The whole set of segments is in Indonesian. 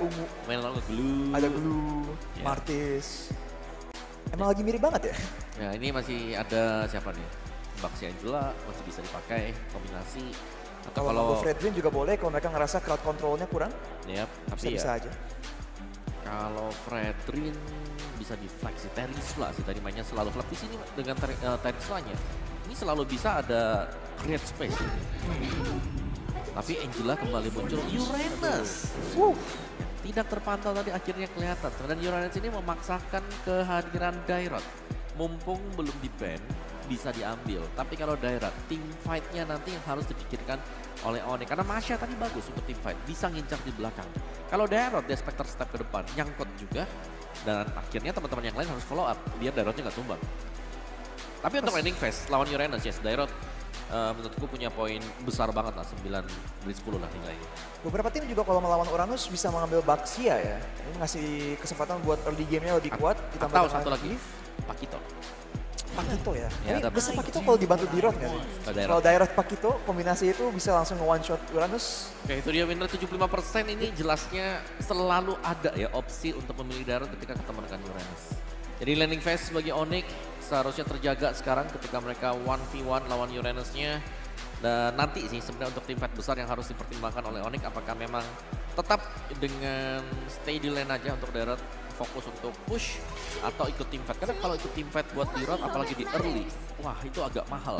ungu. Main lalu Glue. Ada Glue, Ya. Martis. Emang lagi mirip banget ya? Ya ini masih ada siapa nih? Baxia Angela masih bisa dipakai kombinasi. Atau Kalau kalau Fredrin juga boleh kalau mereka ngerasa crowd controlnya kurang, ya, tapi bisa ya aja. kalau Fredrin bisa di flag sih. Terisla sih tadi mainnya selalu flag di sini dengan Terislanya. Ini selalu bisa ada create space. Tapi Angela kembali muncul Uranus. Tidak terpantau tadi akhirnya kelihatan. Dan Uranus ini memaksakan kehadiran Dairot. Mumpung belum di-ban, bisa diambil. Tapi kalau Dairot, team fight-nya nanti yang harus dipikirkan oleh Onyx. Karena Masha tadi bagus untuk team fight, bisa ngincar di belakang. Kalau Dairot, dia Spectre step ke depan, nyangkut juga. Dan akhirnya teman-teman yang lain harus follow up, biar Dairotnya nggak tumbang. Tapi untuk ending phase, lawan Uranus, yes, Dairot menurutku punya poin besar banget lah, 9 dari 10 lah nilainya. Beberapa tim juga kalau melawan Uranus bisa mengambil Baxia ya. Ini ngasih kesempatan buat early game-nya lebih kuat. Ditambah Atau dengan satu lagi, Leaf. Pakito. Pakito ya. Ya, ada Tapi biasanya Pakito kalau dibantu Dirot nggak sih? Dairot. Kalau Dairot Pakito, kombinasi itu bisa langsung one shot Uranus. Oke, itu dia winner 75%. Ini jelasnya selalu ada ya opsi untuk memilih Dairot ketika ketemu dengan Uranus. Jadi landing phase bagi Onyx seharusnya terjaga sekarang ketika mereka 1v1 lawan Uranusnya. Dan nanti sih sebenarnya untuk tim fight besar yang harus dipertimbangkan oleh Onyx, apakah memang tetap dengan stay di lane aja untuk Dairot, fokus untuk push, atau ikut tim fight. Karena kalau ikut tim fight buat Dirot apalagi di early, wah itu agak mahal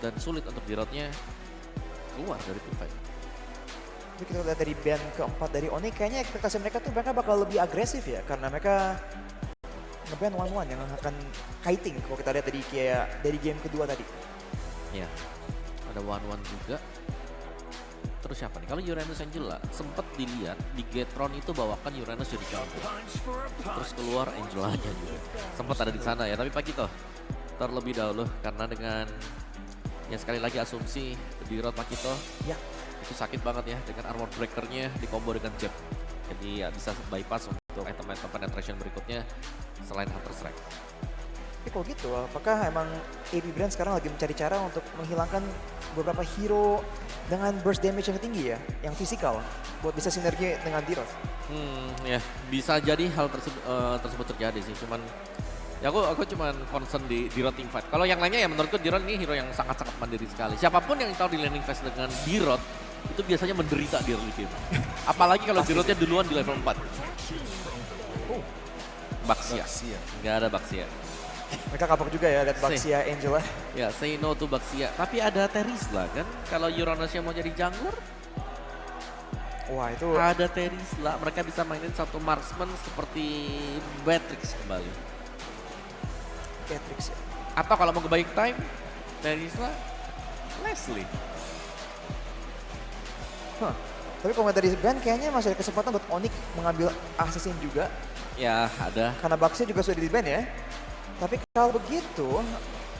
dan sulit untuk Dirotnya keluar dari tim fight. Tapi kita lihat dari band keempat dari Onyx, kayaknya ekspektasi mereka tuh mereka bakal lebih agresif ya. Karena mereka nge-ban 1-1 yang akan kiting kalau kita lihat dari game kedua tadi. Ya, ada 1-1 juga. Terus siapa nih? Kalau Uranus Angela sempat dilihat di Gatron itu bawakan Uranus jadi champion. Terus keluar Angelanya juga. Sempat ada di sana ya, tapi Pakito terlebih dahulu karena dengan ya sekali lagi asumsi di road Pakito. Ya. Itu sakit banget ya dengan armor breakernya di combo dengan Jeb. Jadi ya bisa bypass untuk item-item penetration berikutnya selain Hunter Strike. Tapi kalau gitu, apakah emang AB Brand sekarang lagi mencari cara untuk menghilangkan beberapa hero dengan burst damage yang tinggi ya, yang fisikal, buat bisa sinergi dengan Dirot? Ya bisa jadi hal tersebut terjadi sih. Cuman ya aku cuman concern di Dirot team fight. Kalau yang lainnya ya menurutku Dirot ini hero yang sangat-sangat mandiri sekali. Siapapun yang tahu di landing phase dengan Dirot itu biasanya menderita di early game. Apalagi kalau Dirotnya duluan di level 4. Baxia. Nggak ada Baxia. Mereka kapok juga ya lihat Baxia Angela. Ya, say no to Baxia. Tapi ada Terisla kan? Kalau Uranusnya mau jadi jungler, Wah itu ada Terisla. Mereka bisa mainin satu marksman seperti Beatrix kembali. Patrick ya. Atau kalau mau ke buying time, Terisla, Leslie. Tapi kalau dari band kayaknya masih ada kesempatan buat Onyx mengambil Assassin juga. Ya, ada. Karena Baxia juga sudah di ban ya. Tapi kalau begitu,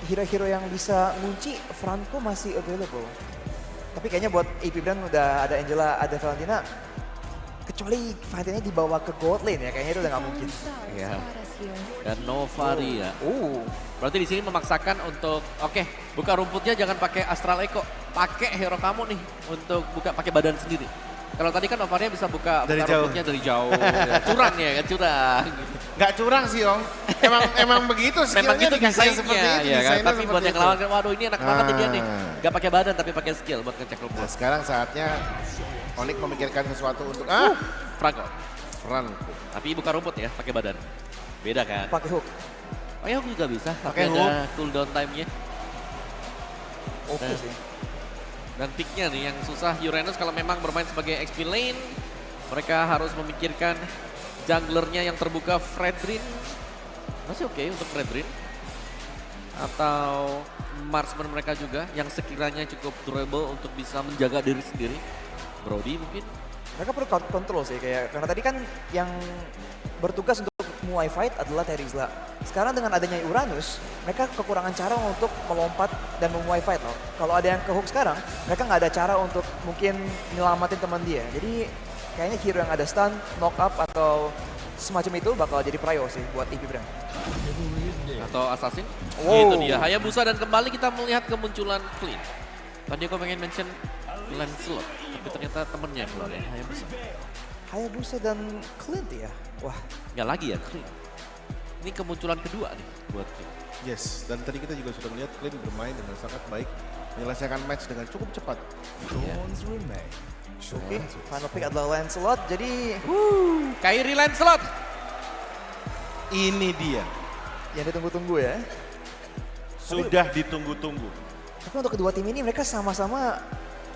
hero-hero yang bisa ngunci Franco masih available. Tapi kayaknya buat AP Brand udah ada Angela, ada Valentina. Kecuali fight-nya dibawa ke gold lane ya, kayaknya itu udah nggak mungkin. Ya. Dan Novari ya. Berarti di sini memaksakan untuk buka rumputnya jangan pakai Astral Echo, pakai hero kamu nih untuk buka pakai badan sendiri. Kalau tadi kan Novaria bisa buka rumputnya dari jauh. Curang ya kan, curang. Gak curang sih Om, emang begitu skillnya Memang gitu dikasain seperti desainnya, itu. ya kan? desainnya Tapi seperti buat yang itu. lawan kan, waduh ini enak banget nih dia nih. Gak pakai badan tapi pakai skill buat ngecek rumput. Nah sekarang saatnya Onyx memikirkan sesuatu untuk Franco. Franco. Tapi buka rumput ya, pakai badan. Beda kan? Pakai hook. Oh ya juga bisa, tapi Pakai ada cooldown time-nya. Oke Nah. sih. Dan picknya nih yang susah Uranus kalau memang bermain sebagai XP lane. Mereka harus memikirkan junglernya yang terbuka Fredrin. Masih oke untuk Fredrin. Atau marksman mereka juga yang sekiranya cukup durable untuk bisa menjaga diri sendiri. Brody mungkin. Mereka perlu crowd control sih kayak karena tadi kan yang bertugas untuk mulai fight adalah Terisla. Sekarang dengan adanya Uranus, mereka kekurangan cara untuk melompat dan memulai fight loh. Kalau ada yang ke hook sekarang, mereka nggak ada cara untuk mungkin nyelamatin teman dia. Jadi kayaknya hero yang ada stun, knock up atau semacam itu bakal jadi prio sih buat EP Brand. Atau Assassin. Wow. Itu dia Hayabusa dan kembali kita melihat kemunculan Clean. Tadi aku pengen mention Lancelot, tapi ternyata temennya yang keluar ya Hayabusa. Hayabusa dan Clint ya. Wah, Nggak lagi ya, Clint. Ini kemunculan kedua nih buat Clint. Yes, dan tadi kita juga sudah melihat Clint bermain dengan sangat baik. Menyelesaikan match dengan cukup cepat. Jones remain. Oke, final pick adalah Lancelot. Jadi Kyrie Lancelot. Ini dia. yang ditunggu-tunggu ya. Sudah ditunggu-tunggu. Tapi untuk kedua tim ini mereka sama-sama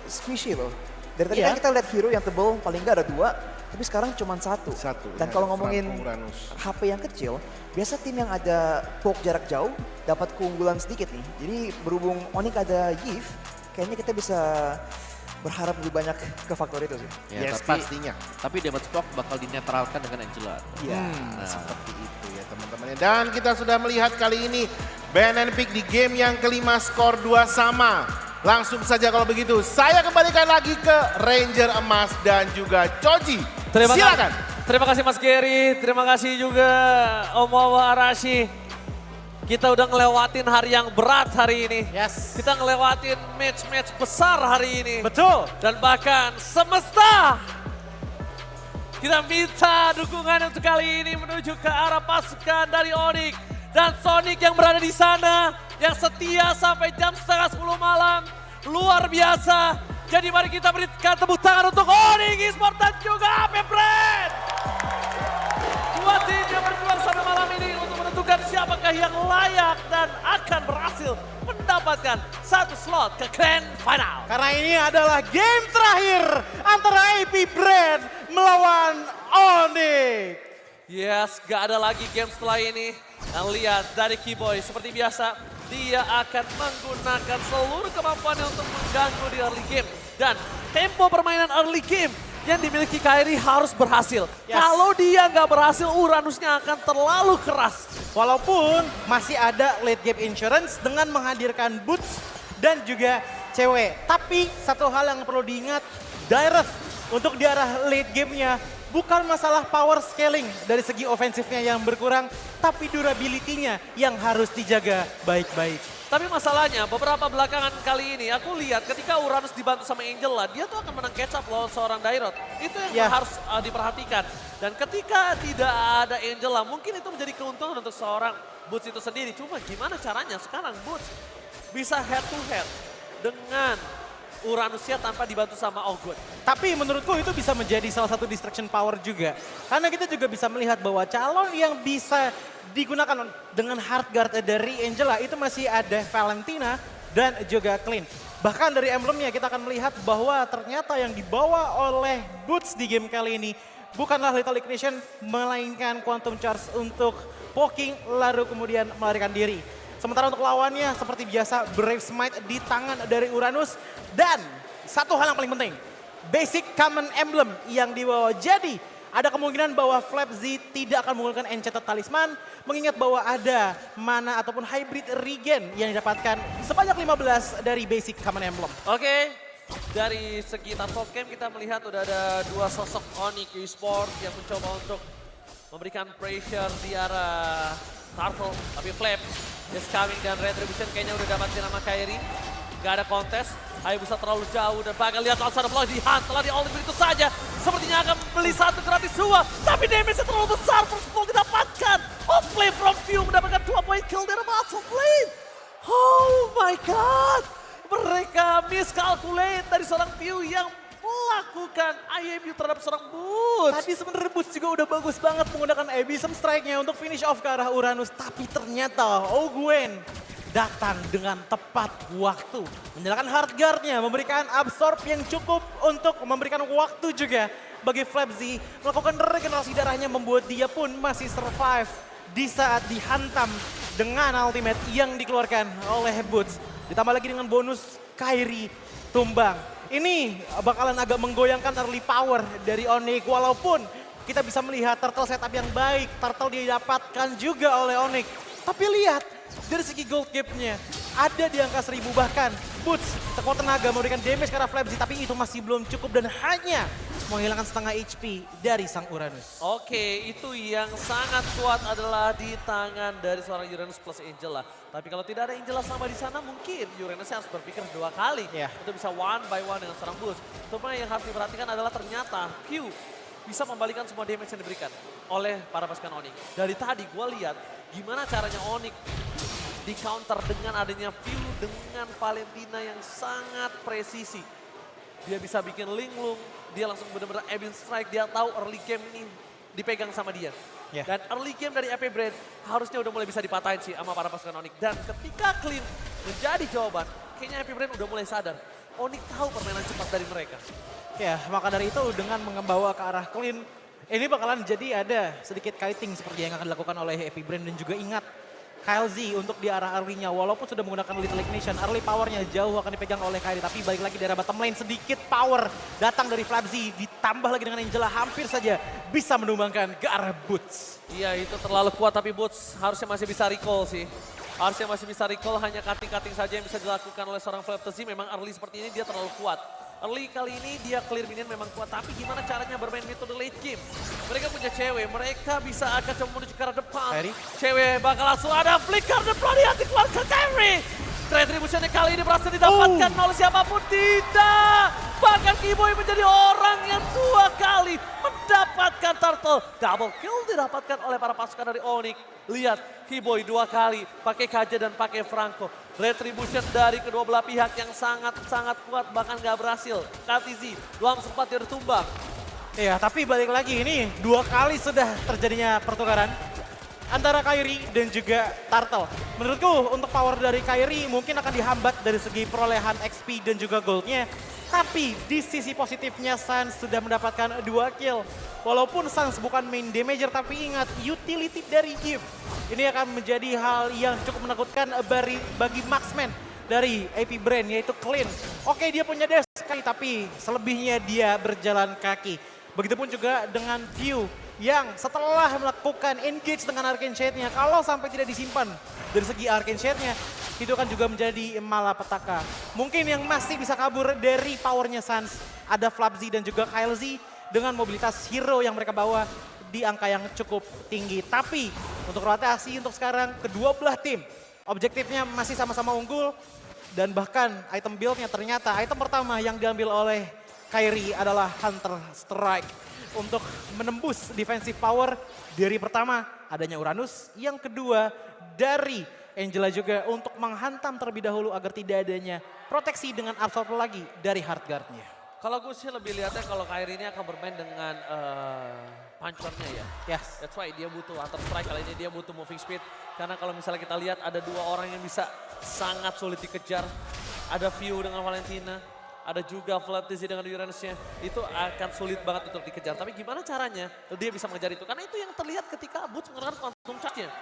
squishy loh. Dari tadi Iya. kan kita lihat hero yang tebel paling nggak ada 2, tapi sekarang cuma 1. Satu, Dan ya, kalau ada ngomongin Franco Uranus. HP yang kecil, biasa tim yang ada poke jarak jauh dapat keunggulan sedikit nih. Jadi berhubung Onyx ada Yves, kayaknya kita bisa berharap lebih banyak ke faktor itu sih. Ya, Yes, tapi pastinya. Damage Block bakal dinetralkan dengan Angela. Iya. Seperti itu ya teman-teman. Dan kita sudah melihat kali ini ban and pick di game yang kelima skor 2 sama. Langsung saja kalau begitu saya kembalikan lagi ke Ranger Emas dan juga Choji. Silakan. Terima kasih Mas Gary, terima kasih juga Om Wawa Arashi. Kita udah ngelewatin hari yang berat hari ini. Yes. Kita ngelewatin match-match besar hari ini. Betul. Dan bahkan semesta. Kita minta dukungan untuk kali ini menuju ke arah pasukan dari Onyx. Dan Sonic yang berada di sana, yang setia sampai jam setengah 10 malam. Luar biasa. Jadi mari kita berikan tepuk tangan untuk Onyx Esports dan juga AP Brand. Dua tim yang berjuang pada malam ini untuk menentukan siapakah yang layak dan akan berhasil mendapatkan satu slot ke Grand Final. Karena ini adalah game terakhir antara AP Brand melawan Onyx. Yes, gak ada lagi game setelah ini. Dan lihat dari Keyboy seperti biasa, dia akan menggunakan seluruh kemampuannya untuk mengganggu di early game. Dan tempo permainan early game yang dimiliki Kyrie harus berhasil. Yes. Kalau dia nggak berhasil, Uranusnya akan terlalu keras. Walaupun masih ada late game insurance dengan menghadirkan Boots dan juga cewek. Tapi satu hal yang perlu diingat, Direct untuk di arah late gamenya bukan masalah power scaling dari segi ofensifnya yang berkurang, tapi durability-nya yang harus dijaga baik-baik. Tapi masalahnya beberapa belakangan kali ini aku lihat ketika Uranus dibantu sama Angela, dia tuh akan menang catch up lawan seorang Dairot. Itu yang Ya. harus diperhatikan. Dan ketika tidak ada Angela, mungkin itu menjadi keuntungan untuk seorang Boots itu sendiri. Cuma gimana caranya sekarang Boots bisa head to head dengan Uranusnya tanpa dibantu sama Ogun. Tapi menurutku itu bisa menjadi salah satu distraction power juga. Karena kita juga bisa melihat bahwa calon yang bisa digunakan dengan hard guard dari Angela itu masih ada Valentina dan juga Clint. Bahkan dari emblemnya kita akan melihat bahwa ternyata yang dibawa oleh Boots di game kali ini bukanlah Lethal Ignition melainkan Quantum Charge untuk poking lalu kemudian melarikan diri. Sementara untuk lawannya seperti biasa Brave Smite di tangan dari Uranus. Dan satu hal yang paling penting, basic common emblem yang dibawa. Jadi ada kemungkinan bahwa Flapzy tidak akan menggunakan Enchanted Talisman. Mengingat bahwa ada mana ataupun hybrid regen yang didapatkan sebanyak 15 dari basic common emblem. Oke, dari segi top game kita melihat udah ada dua sosok Onyx Esports yang mencoba untuk memberikan pressure di arah Turtle. Tapi Flap, Just Coming dan Retribution kayaknya udah dapatin sama Kyrie. Gak ada kontes, Hayabusa terlalu jauh dan bakal lihat langsung ada block di hunt. Telah di all begitu saja, sepertinya akan beli satu gratis dua. Tapi damage-nya terlalu besar, terus belum didapatkan. Offlane from View mendapatkan 2 point kill dari Offlane. Oh my god, mereka miscalculate dari seorang View yang melakukan IMU terhadap seorang Boots. Tadi sebenarnya Boots juga udah bagus banget menggunakan Abyssm Strike-nya untuk finish off ke arah Uranus. Tapi ternyata Ogwen datang dengan tepat waktu. Menyalakan hard guard-nya, memberikan absorb yang cukup untuk memberikan waktu juga bagi Flapzy. Melakukan regenerasi darahnya membuat dia pun masih survive di saat dihantam dengan ultimate yang dikeluarkan oleh Boots. Ditambah lagi dengan bonus Kyrie tumbang. Ini bakalan agak menggoyangkan early power dari Onyx. Walaupun kita bisa melihat turtle setup yang baik, turtle didapatkan juga oleh Onyx. Tapi lihat, dari segi gold gap-nya ada di angka 1000 bahkan. Boots sekuat tenaga memberikan damage ke arah Flapzy, tapi itu masih belum cukup dan hanya menghilangkan setengah HP dari sang Uranus. Oke, itu yang sangat kuat adalah di tangan dari seorang Uranus plus Angela. Tapi kalau tidak ada Angela sama di sana, mungkin Uranus harus berpikir 2 kali Iya. untuk bisa one by one dengan seorang Boots. Cuma yang harus diperhatikan adalah ternyata Q bisa membalikan semua damage yang diberikan oleh para pasukan Onyx. Dari tadi gue lihat gimana caranya Onyx di counter dengan adanya view dengan Valentina yang sangat presisi. Dia bisa bikin linglung, dia langsung benar-benar aiming strike, dia tahu early game ini dipegang sama dia. Yeah. Dan early game dari AP Brand harusnya udah mulai bisa dipatahin sih sama para pasukan Onyx. Dan ketika clean menjadi jawaban, kayaknya AP Brand udah mulai sadar. Onyx tahu permainan cepat dari mereka. Ya, maka dari itu dengan membawa ke arah clean, ini bakalan jadi ada sedikit kiting seperti yang akan dilakukan oleh Epic Brand. Dan juga ingat, Kyle Z untuk di arah early-nya, walaupun sudah menggunakan Little Ignition, early power-nya jauh akan dipegang oleh Kairi. Tapi balik lagi dari bottom lane, sedikit power datang dari Flabzy, ditambah lagi dengan Angela, hampir saja bisa menumbangkan ke arah Boots. Iya itu terlalu kuat tapi Boots harusnya masih bisa recall sih. Harusnya masih bisa recall, hanya cutting-cutting saja yang bisa dilakukan oleh seorang Flabzy. Memang early seperti ini dia terlalu kuat. Early kali ini dia clear minion memang kuat, tapi gimana caranya bermain metode late game? Mereka punya cewek, mereka bisa akan coba menuju ke arah depan. Kairi. Cewek bakal langsung ada flicker depan yang dikeluarkan Kairi. Retributionnya kali ini berhasil didapatkan oleh siapapun, tidak. Bahkan Kiboy menjadi orang yang 2 kali mendapatkan turtle. Double kill didapatkan oleh para pasukan dari Onyx. Lihat, Kiboy 2 kali pakai Kaja dan pakai Franco. Retribution dari kedua belah pihak yang sangat-sangat kuat, bahkan gak berhasil. KTZ belum sempat dia tumbang. Iya, tapi balik lagi ini 2 kali sudah terjadinya pertukaran antara Kairi dan juga Turtle. Menurutku untuk power dari Kairi mungkin akan dihambat dari segi perolehan XP dan juga goldnya. Tapi di sisi positifnya Sans sudah mendapatkan 2 kill. Walaupun Sans bukan main damager, tapi ingat utility dari Gift. Ini akan menjadi hal yang cukup menakutkan bagi marksman dari AP Brand, yaitu Clean. Oke, dia punya dash sekali, tapi selebihnya dia berjalan kaki. Begitupun juga dengan View yang setelah melakukan engage dengan Arcane Shade-nya, kalau sampai tidak disimpan dari segi Arcane Shade-nya, itu kan juga menjadi malapetaka. Mungkin yang masih bisa kabur dari powernya Sans, ada Flabzy dan juga Kyle Z dengan mobilitas hero yang mereka bawa di angka yang cukup tinggi. Tapi untuk rotasi untuk sekarang kedua belah tim, objektifnya masih sama-sama unggul. Dan bahkan item build-nya ternyata item pertama yang diambil oleh Kairi adalah Hunter Strike. Untuk menembus defensive power dari pertama adanya Uranus, yang kedua dari Angela juga untuk menghantam terlebih dahulu agar tidak adanya proteksi dengan absorb lagi dari Heartguard-nya. Kalau gue sih lebih lihatnya kalau Kairi ini akan bermain dengan punchernya ya. Yes. That's why dia butuh Hunter Strike, kali ini dia butuh moving speed. Karena kalau misalnya kita lihat ada 2 orang yang bisa sangat sulit dikejar. Ada View dengan Valentina, ada juga Flabzy dengan Uranusnya. Itu akan sulit banget untuk dikejar. Tapi gimana caranya dia bisa mengejar itu? Karena itu yang terlihat ketika Boots menggunakan Quantum Charge-nya.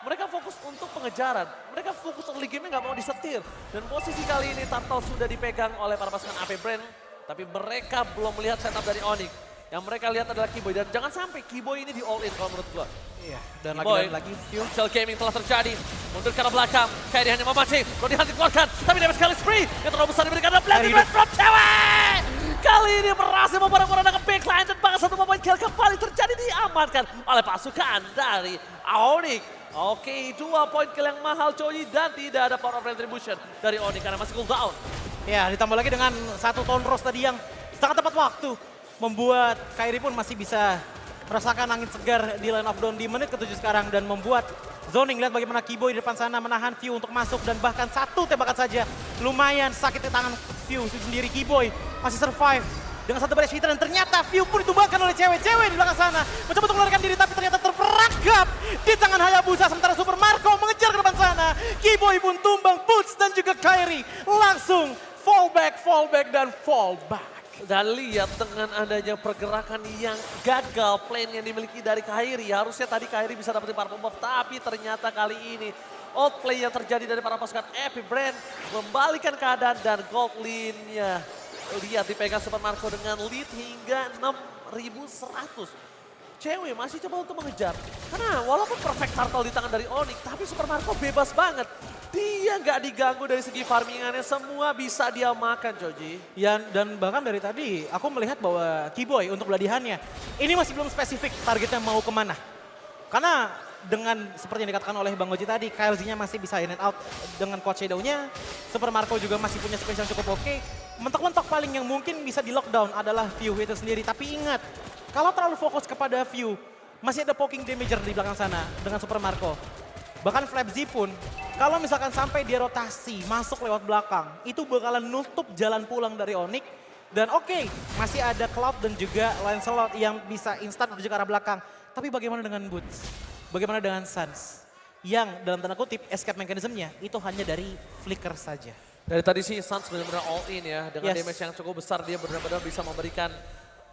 Mereka fokus untuk pengejaran, mereka fokus early game-nya nggak mau disetir. Dan posisi kali ini Turtle sudah dipegang oleh para pasukan AP Brand. Tapi mereka belum melihat setup dari Onyx. Yang mereka lihat adalah Kiboy. Dan jangan sampai Kiboy ini di all in kalau menurut gua. Iya. Dan Kiboy, lagi Shell Gaming telah terjadi. Mundur ke arah belakang. Kairi hanya memancing. Rodihan dikeluarkan. Tapi damage sekali spree. Yang terlalu besar diberikan adalah Blended Red from cewek. Kali ini berhasil memperang-perang backline. Dan bahkan 1 poin kill kembali terjadi diamankan oleh pasukan dari Onyx. Oke, 2 poin kill yang mahal Coyi. Dan tidak ada power of retribution dari Onyx karena masih cooldown. Ya, ditambah lagi dengan 1 Tone Rose tadi yang sangat tepat waktu. Membuat Kairi pun masih bisa merasakan angin segar di line of down di menit ke-7 sekarang. Dan membuat zoning, lihat bagaimana Kiboy di depan sana menahan View untuk masuk. Dan bahkan 1 tembakan saja lumayan sakit di tangan View sendiri. Kiboy masih survive dengan 1 baris hitter. Dan ternyata View pun ditumbangkan oleh cewek-cewek di belakang sana. Mencoba untuk melarikan diri tapi ternyata terperangkap di tangan Hayabusa. Sementara Super Marco mengejar ke depan sana. Kiboy pun tumbang, Boots dan juga Kairi langsung fallback, dan fallback. Dan lihat dengan adanya pergerakan yang gagal plan yang dimiliki dari Kairi. Harusnya tadi Kairi bisa dapetin purple buff, tapi ternyata kali ini outplay yang terjadi dari para pasukan Epic Brand membalikan keadaan dan gold lead-nya. Lihat dipegang Super Marco dengan lead hingga 6.100. Cewek masih coba untuk mengejar. Karena walaupun perfect turtle di tangan dari Onyx, tapi Super Marco bebas banget. Dia nggak diganggu dari segi farmingannya, semua bisa dia makan, Joji. Ya, dan bahkan dari tadi aku melihat bahwa Kiboy untuk beladihannya ini masih belum spesifik targetnya mau kemana. Karena dengan seperti yang dikatakan oleh Bang Oji tadi, KLZ-nya masih bisa in and out dengan Quad Shadow-nya. Super Marco juga masih punya space yang cukup oke. Mentok-mentok paling yang mungkin bisa di lockdown adalah View itu sendiri. Tapi ingat, kalau terlalu fokus kepada View, masih ada poking damager di belakang sana dengan Super Marco. Bahkan Flapzy pun, kalau misalkan sampai dia rotasi masuk lewat belakang, itu bakalan nutup jalan pulang dari Onyx. Dan oke, masih ada Cloud dan juga Lancelot yang bisa instan menuju ke arah belakang. Tapi bagaimana dengan Boots? Bagaimana dengan Suns? Yang dalam tanda kutip escape mechanism-nya itu hanya dari flicker saja. Dari tadi sih Suns benar-benar all in ya. Dengan Yes. damage yang cukup besar dia benar-benar bisa memberikan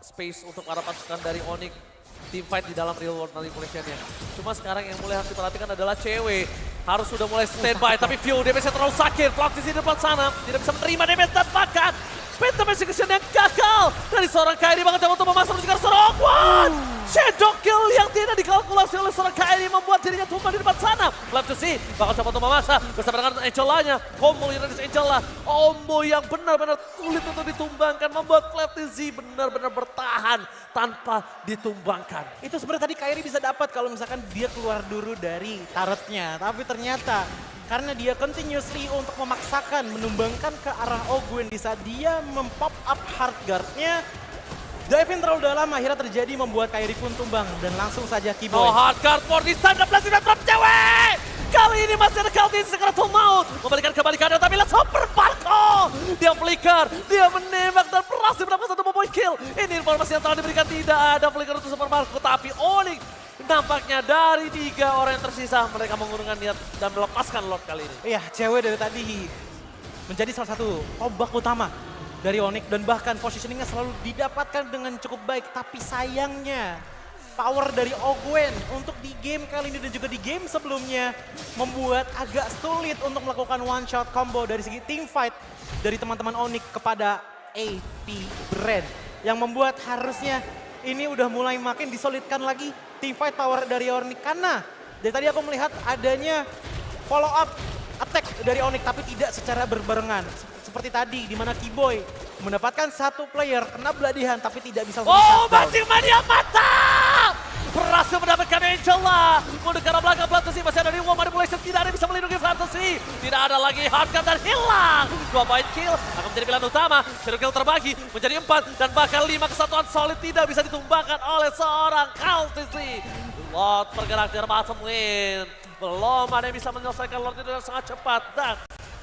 space untuk para pasukan dari Onyx. Team fight di dalam real world manipulation-nya. Cuma sekarang yang mulai harus diperhatikan adalah cewek. Harus sudah mulai standby, tapi View damage-nya terlalu sakit. Flux di sini depan sana, tidak bisa menerima damage dan bahkan Phantom Execution yang gagal dari seorang Kairi banget untuk memasang menuju ke arah seorang Hongwan. Shadow kill yang tidak dikalkulasi oleh seorang Kairi membuat dirinya tumbang di depan sana. Left to see, bakal coba untuk memasang bersama dengan Angela-nya. Combo Uranus Angela, combo yang benar-benar sulit untuk ditumbangkan. Membuat Left to see benar-benar bertahan tanpa ditumbangkan. Itu sebenarnya tadi Kairi bisa dapat kalau misalkan dia keluar dulu dari turretnya. Tapi ternyata karena dia continuously untuk memaksakan menumbangkan ke arah Ogwen di saat dia mempop up hard guard-nya. Dive-in terlalu dalam akhirnya terjadi membuat Kairi pun tumbang dan langsung saja Keyboy. Oh, hard guard for this time, 16 drop cewek! Kali ini masih ada Kaltin sekarang full mount. Membalikan kembali keadaan tapi lihat Super Marco. Dia flicker, dia menembak dan berhasil mendapatkan satu point kill. Ini informasi yang telah diberikan, tidak ada flicker untuk Super Marco. Tapi Onyx nampaknya dari 3 orang yang tersisa mereka mengurungkan niat dan melepaskan Lord kali ini. Iya, cewek dari tadi menjadi salah satu tombak utama dari Onyx dan bahkan positioningnya selalu didapatkan dengan cukup baik. Tapi sayangnya power dari Ogwen untuk di game kali ini dan juga di game sebelumnya membuat agak sulit untuk melakukan one shot combo dari segi team fight dari teman-teman Onyx kepada AP Brand. Yang membuat harusnya ini udah mulai makin disolidkan lagi team fight power dari Onyx. Karena dari tadi aku melihat adanya follow up attack dari Onyx tapi tidak secara berbarengan. Seperti tadi di mana Keyboy mendapatkan satu player kena beladihan tapi tidak bisa langsung Oh, shutdown. mancing mania mata! Berhasil mendapatkan Angela. Mau ke arah belakang Fantasy, masih ada Real Manipulation. Tidak ada yang bisa melindungi Fantasy. Tidak ada lagi hardcut dan hilang. 2 point kill akan menjadi pilihan utama. Shadow kill terbagi menjadi 4 dan bahkan 5 kesatuan solid tidak bisa ditumbangkan oleh seorang Fantasy. Lord bergerak di bottom lane. Belum ada yang bisa menyelesaikan Lord itu dengan sangat cepat. Dan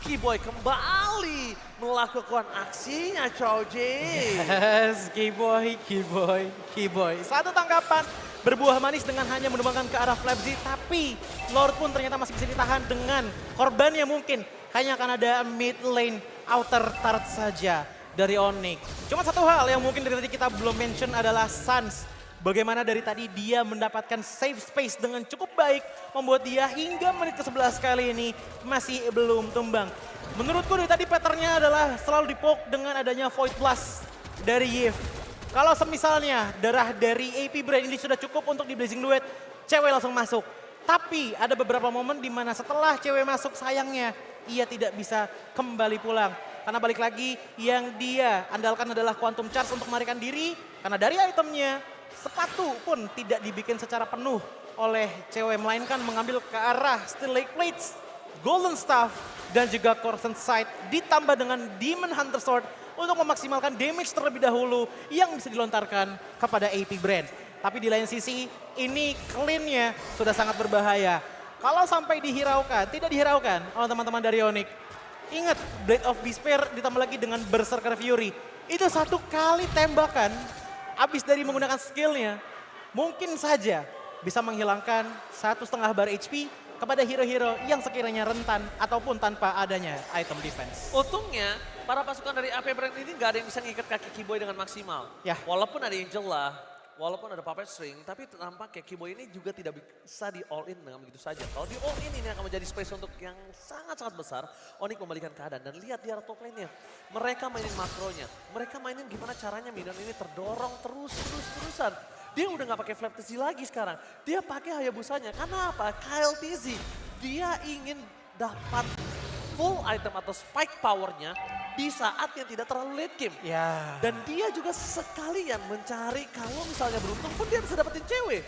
Keyboy kembali melakukan aksinya, Choji. Yes, Keyboy. Satu tangkapan berbuah manis dengan hanya menumbangkan ke arah Flapzy. Tapi Lord pun ternyata masih bisa ditahan dengan korbannya mungkin. Hanya akan ada mid lane outer turret saja dari Onyx. Cuma satu hal yang mungkin dari tadi kita belum mention adalah Suns. Bagaimana dari tadi dia mendapatkan safe space dengan cukup baik. Membuat dia hingga menit ke-11 kali ini masih belum tumbang. Menurutku dari tadi patternnya adalah selalu dipoke dengan adanya Void Blast dari Yves. Kalau semisalnya darah dari AP Brand ini sudah cukup untuk di Blazing Duet, cewek langsung masuk. Tapi ada beberapa momen di mana setelah cewek masuk sayangnya ia tidak bisa kembali pulang. Karena balik lagi yang dia andalkan adalah Quantum Charge untuk melarikan diri. Karena dari itemnya sepatu pun tidak dibikin secara penuh oleh cewek, melainkan mengambil ke arah Steel Lake Plates, Golden Staff, dan juga Corson Sight ditambah dengan Demon Hunter Sword untuk memaksimalkan damage terlebih dahulu yang bisa dilontarkan kepada AP Brand. Tapi di lain sisi ini clean-nya sudah sangat berbahaya. Kalau sampai dihiraukan, tidak dihiraukan oleh teman-teman dari Onyx. Ingat Blade of Despair ditambah lagi dengan Berserker Fury. Itu satu kali tembakan habis dari menggunakan skillnya, mungkin saja bisa menghilangkan 1,5 bar HP kepada hero-hero yang sekiranya rentan ataupun tanpa adanya item defense. Untungnya para pasukan dari AP Brand ini nggak ada yang bisa ngikat kaki Keyboy dengan maksimal. Ya. Walaupun ada Angela, walaupun ada Puppet String, tapi tampaknya Keyboy ini juga tidak bisa di all in dengan begitu saja. Kalau di all in ini akan menjadi space untuk yang sangat-sangat besar. Onyx membalikan keadaan dan lihat di arah top lane-nya. Mereka mainin makronya, mereka mainin gimana caranya minion ini terdorong terus-terusan. Dia udah nggak pakai Flap TZ lagi sekarang. Dia pakai Hayabusanya. Karena apa? Kyle TZ, dia ingin dapat full item atau spike powernya di saat yang tidak terlalu late game. Ya. Dan dia juga sekalian mencari kalau misalnya beruntung pun dia bisa dapetin cewek.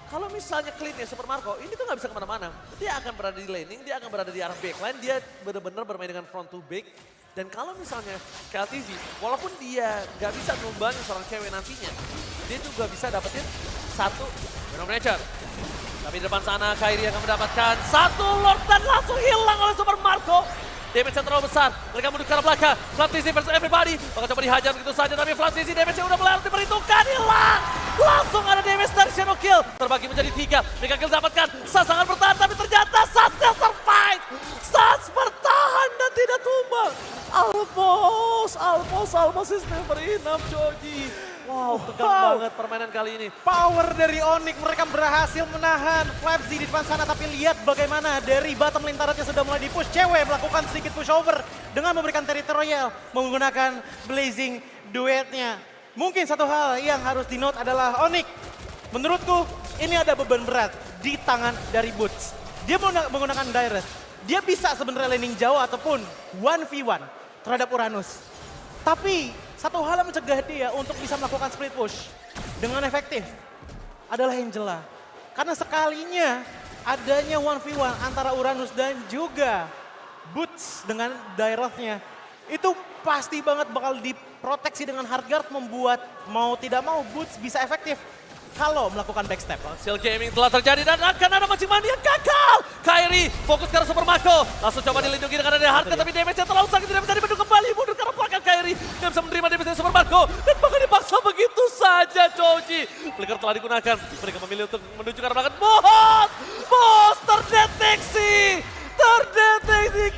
kalau misalnya clean-nya Super Marco, ini tuh nggak bisa kemana-mana. Dia akan berada di laning, dia akan berada di arah backline, dia benar-benar bermain dengan front to back. Dan kalau misalnya KLTV, walaupun dia nggak bisa numbangin seorang cewek nantinya, dia juga bisa dapetin satu Venom Nature. Tapi di depan sana Kairi akan mendapatkan satu Lord dan langsung hilang oleh Super Marco. Damage-nya terlalu besar, mereka mundur ke arah belakang. Flamtizi versus everybody, bakal coba dihajar begitu saja, tapi Flamtizi damage-nya udah mulai harus diperhitungkan, hilang. Langsung ada damage dari Shadow Kill, terbagi menjadi 3. Mega Kill dapatkan, Sans sangat bertahan, tapi ternyata Sans still survive. Sans bertahan dan tidak tumbang. Almost is never enough, Joji. Wow, tegang banget permainan kali ini. Power dari Onyx, mereka berhasil menahan Flapzy di depan sana. Tapi lihat bagaimana dari bottom lane turretnya sudah mulai di-push. Cewek melakukan sedikit pushover dengan memberikan territorial menggunakan Blazing duetnya. Mungkin satu hal yang harus di-note adalah Onyx. Menurutku ini ada beban berat di tangan dari Boots. Dia menggunakan Direct. Dia bisa sebenarnya laning jauh ataupun 1v1 terhadap Uranus. Tapi satu hal yang mencegah dia untuk bisa melakukan split push dengan efektif adalah Angela. Karena sekalinya adanya 1v1 antara Uranus dan juga Boots dengan Direct-nya, itu pasti banget bakal diproteksi dengan hardguard, membuat mau tidak mau Boots bisa efektif kalau melakukan backstep. Seal gaming telah terjadi dan akan ada mancing mandi yang gagal. Kairi fokus ke arah Super Marco. Langsung coba dilindungi dengan ada harga, tapi damage-nya terlalu sakit, tidak bisa dibendung kembali. Mundur ke arah belakang Kairi. Tidak bisa menerima damage dari Super Marco. Dan bahkan dipaksa begitu saja Joji. Flicker telah digunakan. Mereka memilih untuk menuju ke arah belakang. Bos terdeteksi.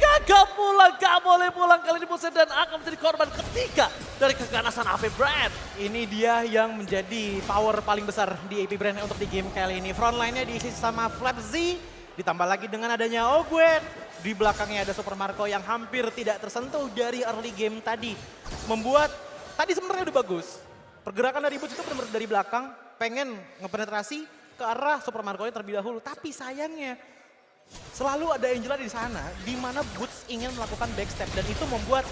Gagal pulang, gak boleh pulang kali ini Buset dan akan menjadi korban ketiga dari keganasan AP Brand. Ini dia yang menjadi power paling besar di AP Brand untuk di game kali ini. Frontline-nya diisi sama Flapzy, ditambah lagi dengan adanya Ogwen. Di belakangnya ada Super Marco yang hampir tidak tersentuh dari early game tadi. Membuat, tadi sebenarnya udah bagus. Pergerakan dari Boots itu benar-benar dari belakang, pengen ngepenetrasi ke arah Super Marco-nya terlebih dahulu. Tapi sayangnya, selalu ada Angela di sana, di mana Boots ingin melakukan backstep. Dan itu membuat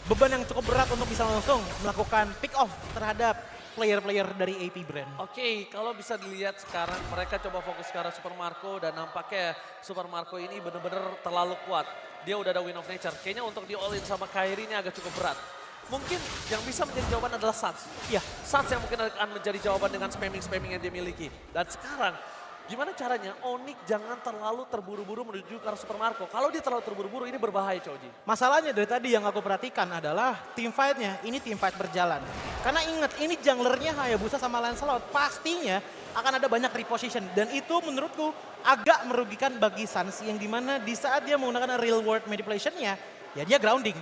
beban yang cukup berat untuk bisa langsung melakukan pick off terhadap player-player dari AP Brand. Oke, kalau bisa dilihat sekarang mereka coba fokus ke arah Super Marco dan nampaknya Super Marco ini benar-benar terlalu kuat. Dia udah ada Win of Nature, kayaknya untuk di all-in sama Kairi ini agak cukup berat. Mungkin yang bisa menjadi jawaban adalah Sans. Ya, Sans yang mungkin akan menjadi jawaban dengan spamming-spamming yang dia miliki. Dan sekarang, gimana caranya Onyx jangan terlalu terburu-buru menuju ke arah Super Marco. Kalau dia terlalu terburu-buru ini berbahaya Coji. Masalahnya dari tadi yang aku perhatikan adalah team fight-nya, ini team fight berjalan. Karena ingat, ini junglernya Hayabusa sama Lancelot. Pastinya akan ada banyak reposition. Dan itu menurutku agak merugikan bagi Sans. Yang dimana di saat dia menggunakan real world manipulation-nya, ya dia grounding.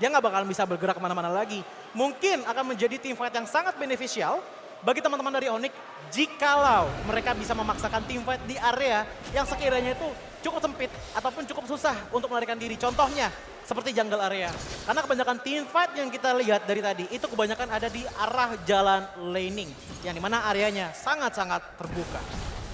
Dia nggak bakal bisa bergerak kemana-mana lagi. Mungkin akan menjadi team fight yang sangat beneficial bagi teman-teman dari Onyx jikalau mereka bisa memaksakan team fight di area yang sekiranya itu cukup sempit ataupun cukup susah untuk melarikan diri. Contohnya seperti jungle area. Karena kebanyakan team fight yang kita lihat dari tadi itu kebanyakan ada di arah jalan laning. Yang dimana areanya sangat-sangat terbuka.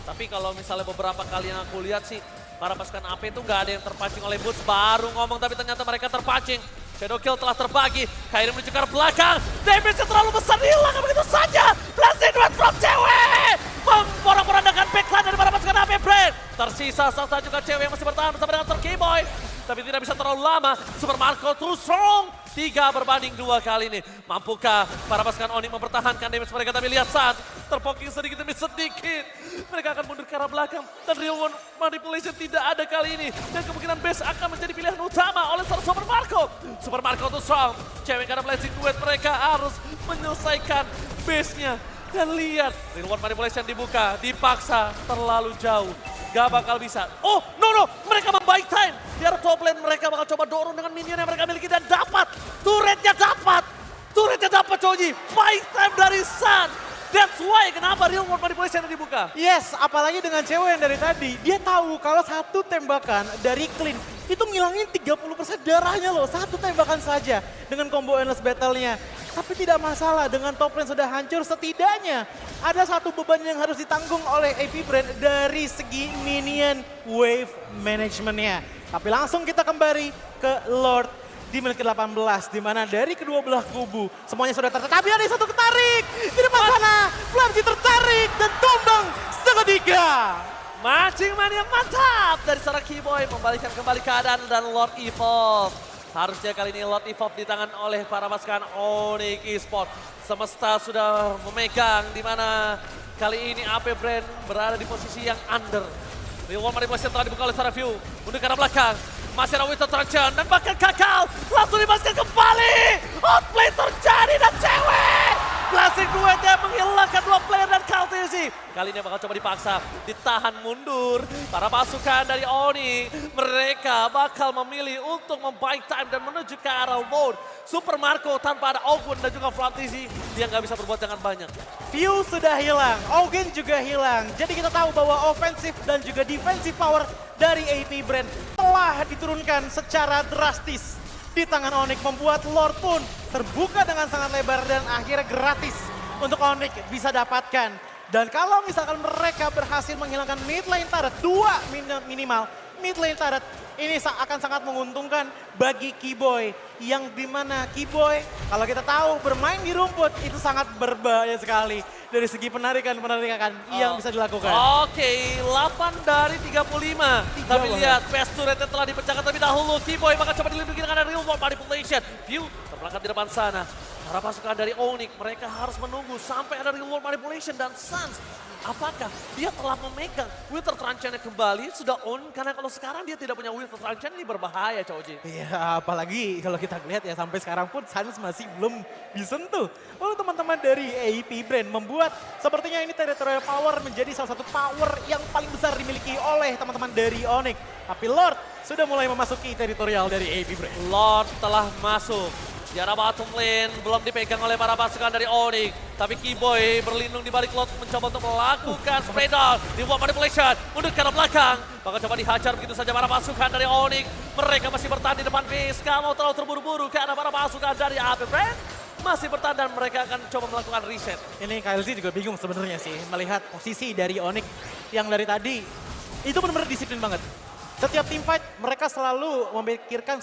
Tapi kalau misalnya beberapa kali yang aku lihat sih, para pasukan AP itu nggak ada yang terpancing oleh Boots. Baru ngomong tapi ternyata mereka terpancing. Shadow Kill telah terbagi, Kairi menuju ke arah belakang. Damage-nya terlalu besar, hilang begitu saja. Blessing Duet from Cewek. Memporak-porandakan backline dari para pasukan AP Brand. Tersisa salah juga Cewek yang masih bertahan bersama dengan Turkey Boy. Tapi tidak bisa terlalu lama, Super Marco too strong. 3 berbanding 2 kali ini. Mampukah para pasukan Onyx mempertahankan damage mereka? Tapi lihat Sans, terpoking sedikit demi sedikit. Mereka akan mundur ke arah belakang. Dan real one manipulation tidak ada kali ini. Dan kemungkinan base akan menjadi pilihan utama oleh Super Marco. Super Marco too strong. Cewek karena blessing duet mereka harus menyelesaikan base-nya. Dan lihat, real one manipulation dibuka, dipaksa terlalu jauh. Gak bakal bisa. Oh, no, mereka membuy time. Di arah top lane mereka bakal coba dorong dengan minion yang mereka miliki dan dapat. Turretnya dapat Coji. Buy time dari Sun. That's why kenapa real world manipulation yang dibuka. Yes, apalagi dengan Cewek yang dari tadi. Dia tahu kalau satu tembakan dari Clean itu ngilangin 30% darahnya loh. Satu tembakan saja dengan combo endless battle-nya. Tapi tidak masalah, dengan top lane sudah hancur, setidaknya ada satu beban yang harus ditanggung oleh AP Brand dari segi minion wave management-nya. Tapi langsung kita kembali ke Lord di menit ke-18, di mana dari kedua belah kubu semuanya sudah tertarik. Tapi ada satu ketarik di depan sana, Flamji tertarik dan tumbang seketika. Mancing man yang mantap dari seorang Keyboy membalikkan kembali keadaan dan Lord Evolve. Harusnya kali ini Lord Evolve di tangan oleh para pasukan Onyx Esports. Semesta sudah memegang di mana kali ini AP Brand berada di posisi yang under. Real World Manipulation telah dibuka oleh seorang View. Mundur ke arah belakang. Masih ada Winter Trajan dan bahkan Kakal. Langsung dimasukkan kembali. Outplay terjadi dan cewek. Blessing duetnya menghilangkan dua player dan Kaltizi. Kali ini bakal coba dipaksa, ditahan mundur. Para pasukan dari Oni, mereka bakal memilih untuk membuy time dan menuju ke arah Lord. Super Marco tanpa ada Ogun dan juga Flantizi, dia nggak bisa berbuat dengan banyak. View sudah hilang, Ogen juga hilang. Jadi kita tahu bahwa offensive dan juga defensive power dari AP Brand telah diturunkan secara drastis. Di tangan Onyx membuat Lord pun terbuka dengan sangat lebar dan akhirnya gratis untuk Onyx bisa dapatkan. Dan kalau misalkan mereka berhasil menghilangkan mid lane turret, 2 minimal mid lane turret, ini akan sangat menguntungkan bagi Keyboy. Yang dimana Keyboy, kalau kita tahu bermain di rumput itu sangat berbahaya sekali. Dari segi penarikan yang bisa dilakukan. Oke, 8 dari 35. Tapi lihat, best turretnya telah dipecahkan terlebih dahulu. Keyboy bakal coba dilindungi dengan Real World Manipulation. View terperangkap di depan sana. Para pasukan dari Onyx, mereka harus menunggu sampai ada Real World Manipulation dan Suns. Apakah dia telah memegang Winter Tranchannya kembali, sudah on? Karena kalau sekarang dia tidak punya Winter Tranchan, ini berbahaya, Coji. Iya, apalagi kalau kita lihat ya sampai sekarang pun Suns masih belum disentuh. Lalu teman-teman dari AP Brand membuat sepertinya ini territorial power menjadi salah satu power yang paling besar dimiliki oleh teman-teman dari Onyx. Tapi Lord sudah mulai memasuki territorial dari AP Brand. Lord telah masuk. Di arah bottom lane belum dipegang oleh para pasukan dari Onyx. Tapi Keyboy berlindung di balik Lord mencoba untuk melakukan spray down. Di World Manipulation, mundur ke arah belakang. Bakal coba dihajar begitu saja para pasukan dari Onyx. Mereka masih bertahan di depan base. Kalau terlalu terburu-buru karena para pasukan dari AP Brand masih bertahan dan mereka akan coba melakukan reset. Ini KLZ juga bingung sebenarnya sih melihat posisi dari Onyx yang dari tadi itu benar-benar disiplin banget. Setiap team fight mereka selalu memikirkan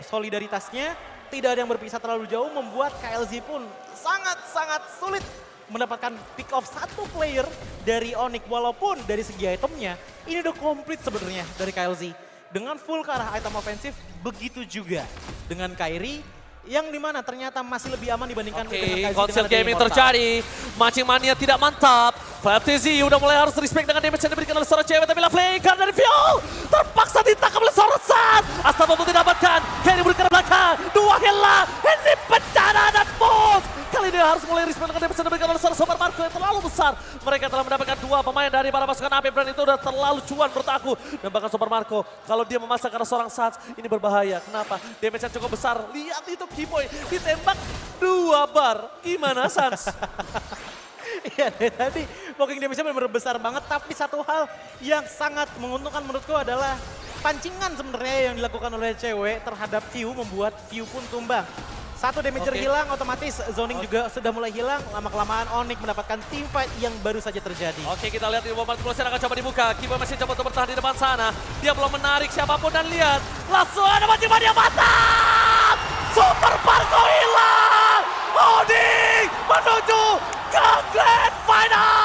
solidaritasnya, tidak ada yang berpisah terlalu jauh, membuat KLZ pun sangat-sangat sulit mendapatkan pick off satu player dari Onyx. Walaupun dari segi itemnya ini udah komplit sebenarnya dari KLZ. Dengan full ke arah item ofensif, begitu juga dengan Kairi yang dimana ternyata masih lebih aman dibandingkan dengan KLZ. Konsel dengan adanya gaming Immortal. terjadi, mancing mania tidak mantap. Flatzy udah mulai harus respect dengan damage yang diberikan oleh seorang cewek, tapi Flaker dari Fuel terpaksa ditangkap oleh seorang Suns. Astaga untuk didapatkan, Kenny berikan ke belakang, 2 hilang, ini bencana dan Pulse. Kali ini harus mulai respect dengan damage yang diberikan oleh seorang Super Marco yang terlalu besar. Mereka telah mendapatkan 2 pemain dari para pasukan AP Brand itu udah terlalu cuan bertaku. Dan bahkan Super Marco, kalau dia memasang karena seorang Suns, ini berbahaya. Kenapa? Damage yang cukup besar. Lihat itu Keyboy ditembak 2 bar. Gimana Suns? Iya dari tadi walking damage-nya benar-benar besar banget, tapi satu hal yang sangat menguntungkan menurutku adalah pancingan sebenarnya yang dilakukan oleh cewek terhadap View membuat View pun tumbang. Satu damager hilang, otomatis zoning juga sudah mulai hilang, lama-kelamaan Onyx mendapatkan team fight yang baru saja terjadi. Oke, kita lihat di momen close akan coba dibuka. Keyboy masih coba untuk bertahan di depan sana. Dia belum menarik siapapun dan lihat. Langsung ada mancing-mancing yang mantap! Super Marco hilang! Onyx menuju ke Grand Final!